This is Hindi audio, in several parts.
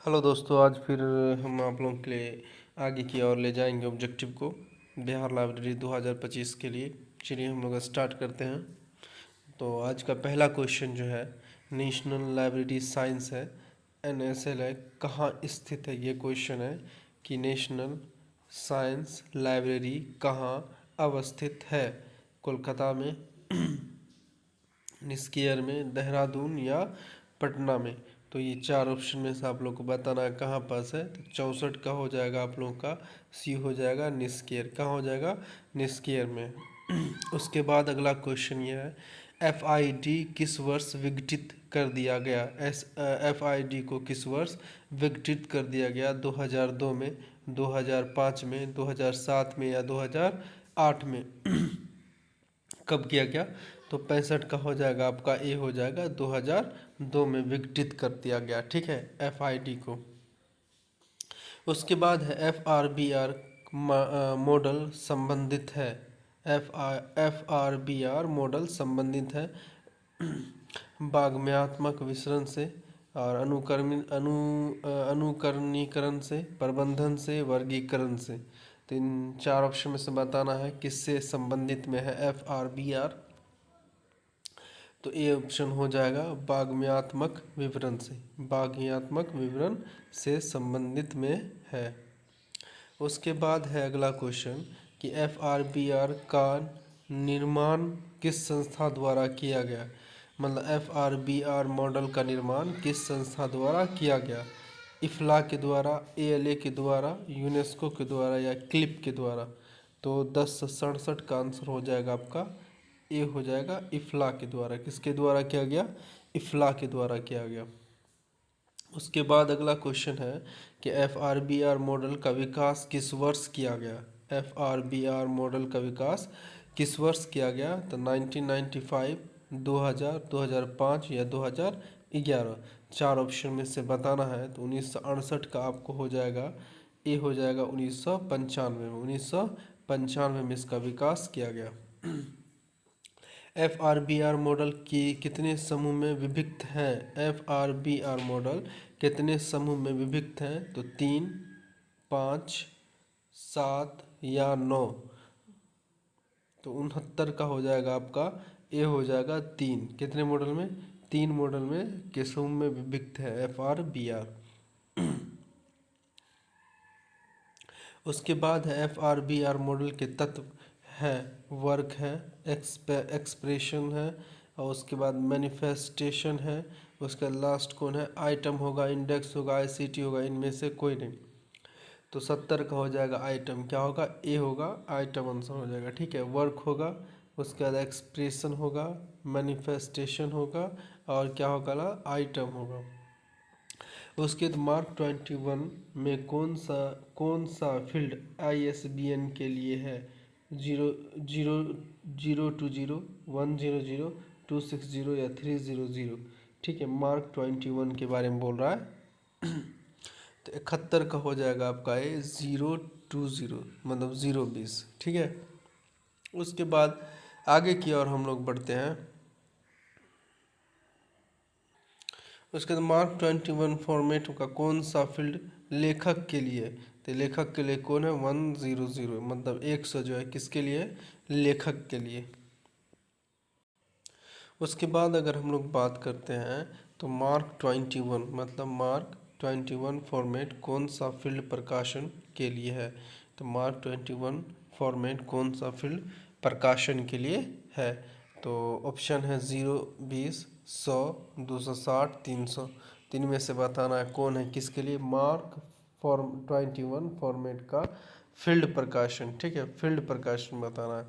हेलो दोस्तों, आज फिर हम आप लोगों के लिए आगे की ओर ले जाएंगे ऑब्जेक्टिव को बिहार लाइब्रेरी 2025 के लिए। चलिए हम लोग स्टार्ट करते हैं। तो आज का पहला क्वेश्चन जो है नेशनल लाइब्रेरी साइंस है, NSL है, कहाँ स्थित है। ये क्वेश्चन है कि नेशनल साइंस लाइब्रेरी कहाँ अवस्थित है, कोलकाता में, निस्कियर में, देहरादून या पटना में। तो ये चार ऑप्शन में से आप लोग को बताना है कहाँ पास है। तो 64 का हो जाएगा आप लोगों का, सी हो जाएगा निस्कियर। कहाँ हो जाएगा? निस्कियर में। उसके बाद अगला क्वेश्चन ये है, FID किस वर्ष विघटित कर दिया गया। FID को किस वर्ष विघटित कर दिया गया? 2002 में, 2005 में, 2007 में या 2008 में। कब किया गया? तो 65 का हो जाएगा आपका, ए हो जाएगा, 2002 में विघटित कर दिया गया। ठीक है, FID को। उसके बाद है FRBR मॉडल संबंधित है। FRBR मॉडल संबंधित है वाग्मयात्मक विसरण से और अनुकरणीकरण से, प्रबंधन से, वर्गीकरण से। तो इन चार ऑप्शन में से बताना है किससे संबंधित में है FRBR। तो ए ऑप्शन हो जाएगा वाग्मयात्मक विवरण से, वाग्मयात्मक विवरण से संबंधित में है। उसके बाद है अगला क्वेश्चन कि FRBR का निर्माण किस संस्था द्वारा किया गया। मतलब FRBR मॉडल का निर्माण किस संस्था द्वारा किया गया? इफ्ला के द्वारा, ALA के द्वारा, यूनेस्को के द्वारा या क्लिप के द्वारा। तो 1067 का आंसर हो जाएगा आपका, ए हो जाएगा, इफ्ला के द्वारा। किसके द्वारा किया गया? इफ्ला के द्वारा किया गया। उसके बाद अगला क्वेश्चन है कि FRBR मॉडल का विकास किस वर्ष किया गया। FRBR मॉडल का विकास किस वर्ष किया गया? तो 1995, 2000, 2005 या 2011। चार ऑप्शन में से बताना है। तो 1968 का आपको हो जाएगा, ए हो जाएगा, 1995 में। 1995 में इसका विकास किया गया। FRBR मॉडल की कितने समूह में विभक्त हैं? FRBR मॉडल कितने समूह में विभक्त हैं? तो 3, 5, 7 या 9। तो 69 का हो जाएगा आपका, ए हो जाएगा, 3। कितने मॉडल में? 3 मॉडल में के समूह में विभक्त है FRBR। उसके बाद है FRBR मॉडल के तत्व है, वर्क है, एक्सप्रेशन है, और उसके बाद मैनिफेस्टेशन है। उसका लास्ट कौन है? आइटम होगा, इंडेक्स होगा, ICT होगा। इनमें से कोई नहीं। तो 70 का हो जाएगा आइटम। क्या होगा? ए होगा, आइटम आंसर हो जाएगा। ठीक है, वर्क होगा, उसके बाद एक्सप्रेशन होगा, मैनिफेस्टेशन होगा, और क्या होगा ना, आइटम होगा। उसके बाद मार्क 21 में कौन सा फील्ड ISBN के लिए है? 0, 0, 0, 2, 0, 100, 260 या 300। ठीक है, मार्क 21 के बारे में बोल रहा है। तो 71 का हो जाएगा आपका, ये 020, मतलब 020। ठीक है, उसके बाद आगे की ओर हम लोग बढ़ते हैं। उसके बाद मार्क 21 फॉर्मेट का कौन सा फील्ड लेखक के लिए? तो लेखक के लिए कौन है? 100, मतलब 100 जो है किसके लिए? लेखक के लिए। उसके बाद अगर हम लोग बात करते हैं तो मार्क 21, मतलब मार्क 21 फॉर्मेट कौन सा फील्ड प्रकाशन के लिए है? तो मार्क 21 फॉर्मेट कौन सा फील्ड प्रकाशन के लिए है? तो ऑप्शन है 0, 20, 100, 260, 300। तीन में से बताना है कौन है किसके लिए मार्क 21 फॉर्मेट का फील्ड प्रकाशन। ठीक है, फील्ड प्रकाशन बताना है।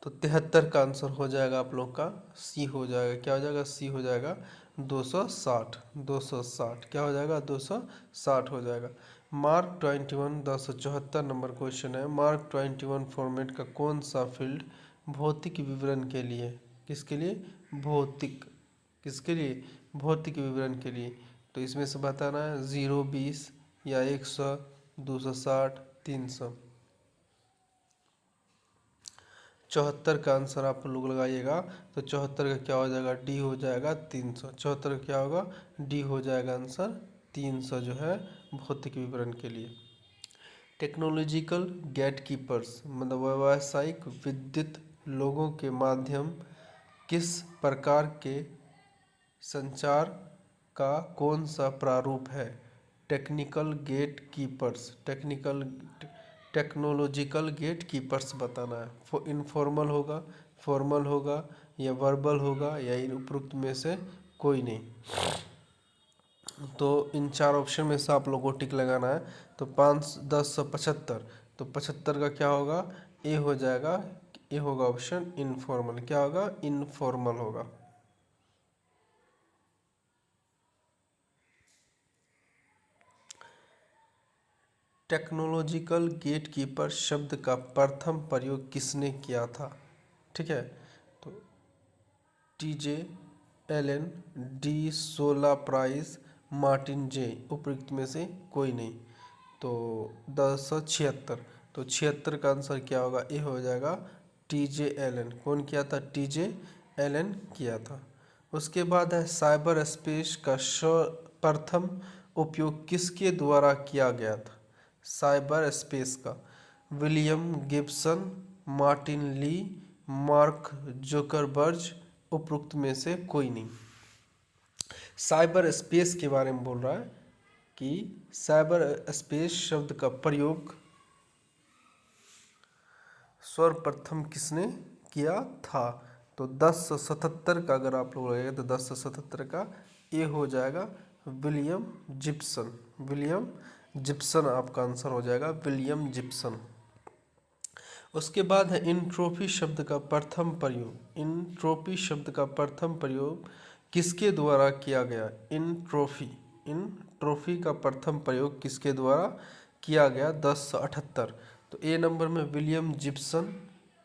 तो 73 का आंसर हो जाएगा आप लोग का, सी हो जाएगा। क्या हो जाएगा? सी हो जाएगा, 260। 260 क्या हो जाएगा? 260 हो जाएगा। मार्क 21 1074 नंबर क्वेश्चन है। मार्क 21 फॉर्मेट का कौन सा फील्ड भौतिक विवरण के लिए? किसके लिए? भौतिक। किसके लिए? भौतिक विवरण के लिए। तो इसमें से बताना है 0, 20 या 100, 260, 300। 74 का आंसर आप लोग लगाइएगा। तो 74 का क्या हो जाएगा, डी हो जाएगा 300। 74 का क्या होगा, डी हो जाएगा आंसर 300 जो है भौतिक विवरण के लिए। टेक्नोलॉजिकल गेटकीपर्स मतलब व्यावसायिक विद्युत लोगों के माध्यम किस प्रकार के संचार का कौन सा प्रारूप है। Technical gate keepers, technological gate keepers बताना है। इनफॉर्मल होगा, फॉर्मल होगा, या वर्बल होगा, या इन उपरोक्त में से कोई नहीं। तो इन 4 ऑप्शन में से आप लोगों को टिक लगाना है। तो 5 10 75, तो 75 का क्या होगा, ए हो जाएगा। ए होगा ऑप्शन इनफॉर्मल। क्या होगा, इनफॉर्मल होगा। टेक्नोलॉजिकल गेटकीपर शब्द का प्रथम प्रयोग किसने किया था। ठीक है, तो टीजे एलन, डी सोला प्राइस, मार्टिन जे, उपयुक्त में से कोई नहीं। तो 1076, तो 76 का आंसर क्या होगा, ए हो जाएगा टीजे एलन। कौन किया था, टीजे एलन किया था। उसके बाद है साइबर स्पेस का प्रथम उपयोग किसके द्वारा किया गया था। साइबर स्पेस का विलियम गिब्सन, मार्टिन ली, मार्क जुकरबर्ग, उपरोक्त में से कोई नहीं। साइबर स्पेस के बारे में बोल रहा है कि साइबर स्पेस शब्द का प्रयोग सर्वप्रथम किसने किया था। तो 1077 का अगर आप लोग लगेगा तो 1077 का ए हो जाएगा विलियम जिप्सन। विलियम जिप्सन आपका आंसर हो जाएगा, विलियम जिप्सन। उसके बाद है इंट्रोपी शब्द का प्रथम प्रयोग। इंट्रोपी शब्द का प्रथम प्रयोग किसके द्वारा किया गया। इंट्रोपी का प्रथम प्रयोग किसके द्वारा किया गया, 1078। तो ए नंबर में विलियम जिप्सन,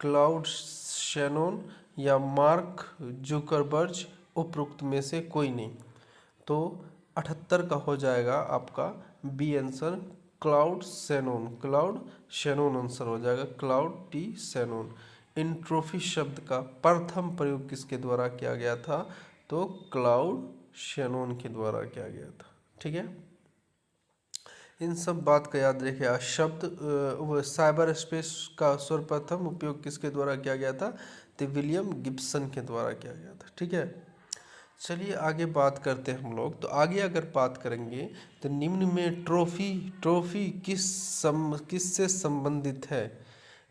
क्लाउड शैनॉन, या मार्क जुकरबर्ग, उपरोक्त में से कोई नहीं। तो 78 का हो जाएगा आपका B answer, Claude Shannon. Claude Shannon answer हो जाएगा, क्लाउड टी शैनॉन। इंट्रोपी शब्द का प्रथम प्रयोग किसके द्वारा किया गया था, तो क्लाउड शैनॉन के द्वारा किया गया था। ठीक है, इन सब बात का याद रखिए। शब्द साइबर स्पेस का सर्वप्रथम उपयोग किसके द्वारा किया गया था, तो विलियम गिब्सन के द्वारा किया गया था। ठीक है, चलिए आगे बात करते हैं हम लोग। तो आगे अगर बात करेंगे तो निम्न में ट्रॉफी किससे संबंधित है।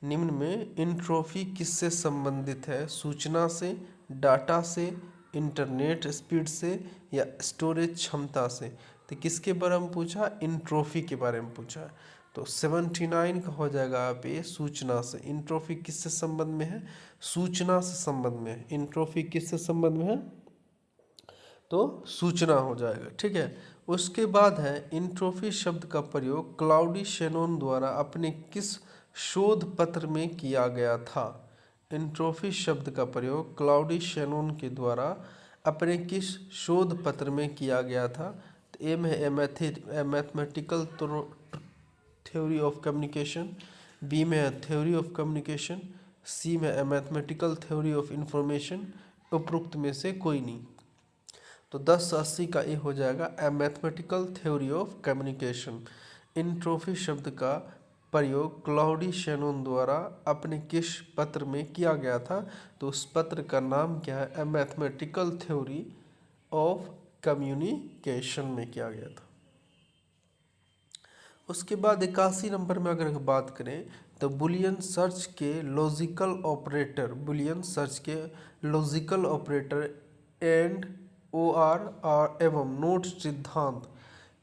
निम्न में इन ट्रॉफी किससे संबंधित है, सूचना से, डाटा से, इंटरनेट स्पीड से, या स्टोरेज क्षमता से। तो किसके बारे में पूछा, इन ट्रॉफी के बारे में पूछा है। तो 79 का हो जाएगा आप ये सूचना से। इन ट्रॉफी किससे संबंध में है, सूचना से संबंध में है। इन ट्रॉफी किससे संबंध में है, तो सूचना हो जाएगा। ठीक है, उसके बाद है इंट्रोपी शब्द का प्रयोग क्लाउडी शैनॉन द्वारा अपने किस शोध पत्र में किया गया था। इंट्रोपी शब्द का प्रयोग क्लाउडी शैनॉन के द्वारा अपने किस शोध पत्र में किया गया था। तो ए में है mathematical theory of communication, B में है थ्योरी ऑफ कम्युनिकेशन, सी में है मैथमेटिकल थ्योरी ऑफ इंफॉर्मेशन, उपरोक्त में से कोई नहीं। तो 1080 का ए हो जाएगा ए mathematical theory of communication. Entropy शब्द का प्रयोग क्लाउडी शैनॉन द्वारा अपने किस पत्र में किया गया था, तो उस पत्र का नाम क्या है, ए मैथमेटिकल थ्योरी ऑफ कम्युनिकेशन में किया गया था। उसके बाद 81 नंबर में अगर बात करें तो बुलियन सर्च के लॉजिकल ऑपरेटर एंड OR एवं नोट सिद्धांत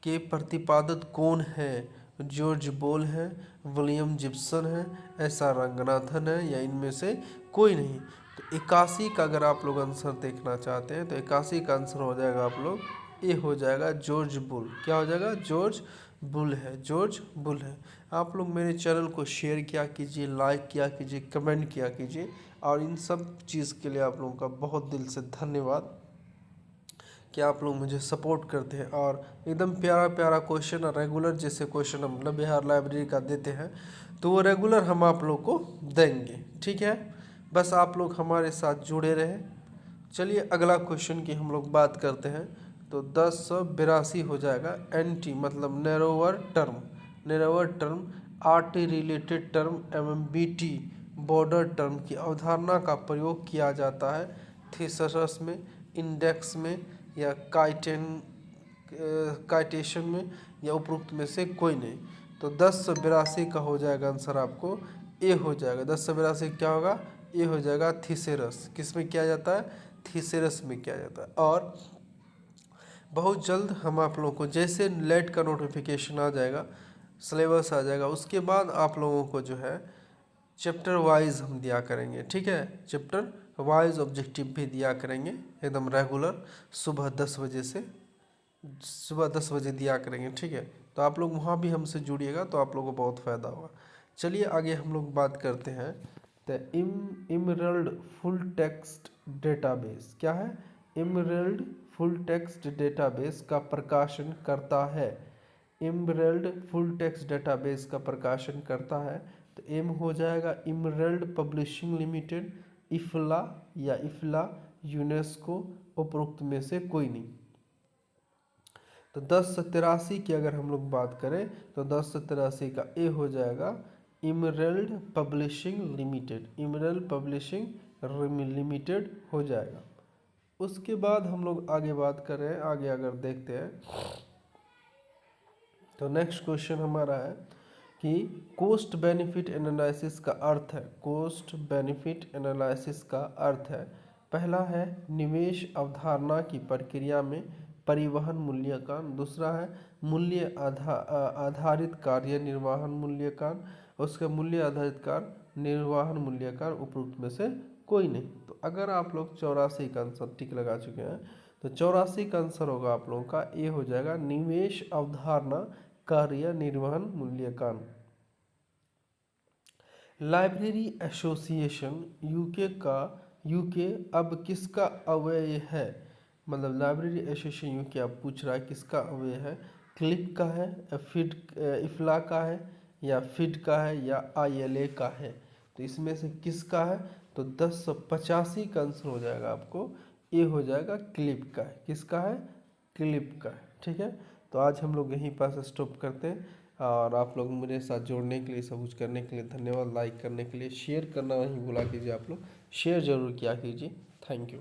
के प्रतिपादक कौन है। जॉर्ज बोल है, विलियम जिप्सन है, SR रंगनाथन है, या इनमें से कोई नहीं। तो 81 का अगर आप लोग आंसर देखना चाहते हैं तो 81 का आंसर हो जाएगा आप लोग, ये हो जाएगा जॉर्ज बुल। क्या हो जाएगा, जॉर्ज बुल है, जॉर्ज बुल है। आप लोग मेरे चैनल को शेयर किया कीजिए, लाइक किया कीजिए, कमेंट किया कीजिए, और इन सब चीज़ के लिए आप लोगों का बहुत दिल से धन्यवाद कि आप लोग मुझे सपोर्ट करते हैं। और एकदम प्यारा प्यारा क्वेश्चन और रेगुलर जैसे क्वेश्चन हम बिहार लाइब्रेरी का देते हैं, तो वो रेगुलर हम आप लोग को देंगे। ठीक है, बस आप लोग हमारे साथ जुड़े रहे। चलिए अगला क्वेश्चन की हम लोग बात करते हैं। तो 1082 हो जाएगा। एंटी मतलब narrower term, RT related term एवं बीटी बॉर्डर टर्म की अवधारणा का प्रयोग किया जाता है थीसरस में, इंडेक्स में या काइटेशन में या उपरोक्त में से कोई नहीं। तो 1082 का हो जाएगा आंसर आपको ए हो जाएगा। 1082 क्या होगा? ए हो जाएगा थीसेरस। किस में किया जाता है? थीसेरस में किया जाता है। और बहुत जल्द हम आप लोगों को जैसे लेट का नोटिफिकेशन आ जाएगा, सिलेबस आ जाएगा, उसके बाद आप लोगों को जो है चैप्टर वाइज हम दिया करेंगे। ठीक है, चैप्टर वाइज ऑब्जेक्टिव भी दिया करेंगे एकदम रेगुलर, सुबह 10 बजे से सुबह 10 बजे दिया करेंगे। ठीक है, तो आप लोग वहाँ भी हमसे जुड़िएगा तो आप लोगों को बहुत फ़ायदा होगा। चलिए आगे हम लोग बात करते हैं। तो इमरल्ड फुल टेक्स्ट डेटाबेस क्या है? इमरल्ड फुल टेक्स्ट डेटाबेस का प्रकाशन करता है। इमरल्ड फुल टेक्स्ट डेटाबेस का प्रकाशन करता है। तो एम हो जाएगा इमरल्ड पब्लिशिंग लिमिटेड, इफला या इफला, यूनेस्को, उपरोक्त में से कोई नहीं। तो 1083 की अगर हम लोग बात करें तो 1083 का ए हो जाएगा emerald publishing limited. Emerald publishing limited हो जाएगा। उसके बाद हम लोग आगे बात कर रहे हैं। आगे अगर देखते हैं तो नेक्स्ट क्वेश्चन हमारा है कि कॉस्ट बेनिफिट एनालिसिस का अर्थ है। कॉस्ट बेनिफिट एनालिसिस का अर्थ है, पहला है निवेश अवधारणा की प्रक्रिया में परिवहन मूल्यांकन, दूसरा है मूल्य आधारित कार्य निर्वहन मूल्यांकन, उसका मूल्य आधारित कार्य निर्वहन मूल्यांकन, उपरोक्त में से कोई नहीं। तो अगर आप लोग 84 का आंसर टिक लगा चुके हैं तो 84 का आंसर होगा आप लोगों का ए हो जाएगा निवेश अवधारणा कार्य निर्वहन मूल्यांकन। लाइब्रेरी एसोसिएशन यूके अब किसका अवयव है? मतलब लाइब्रेरी एसोसिएशन यूके अब पूछ रहा है किसका अवयव है? क्लिप का है, फिड इफ्ला का है, या फिड का है, या आईएलए का है? तो इसमें से किसका है? तो 1085 का आंसर हो जाएगा आपको ए हो जाएगा क्लिप का है। किसका है? क्लिप का है। ठीक है, तो आज हम लोग यहीं पर स्टॉप करते हैं। और आप लोग मेरे साथ जोड़ने के लिए, सब कुछ करने के लिए धन्यवाद। लाइक करने के लिए, शेयर करना नहीं भूला कीजिए। आप लोग शेयर जरूर किया कीजिए। Thank you.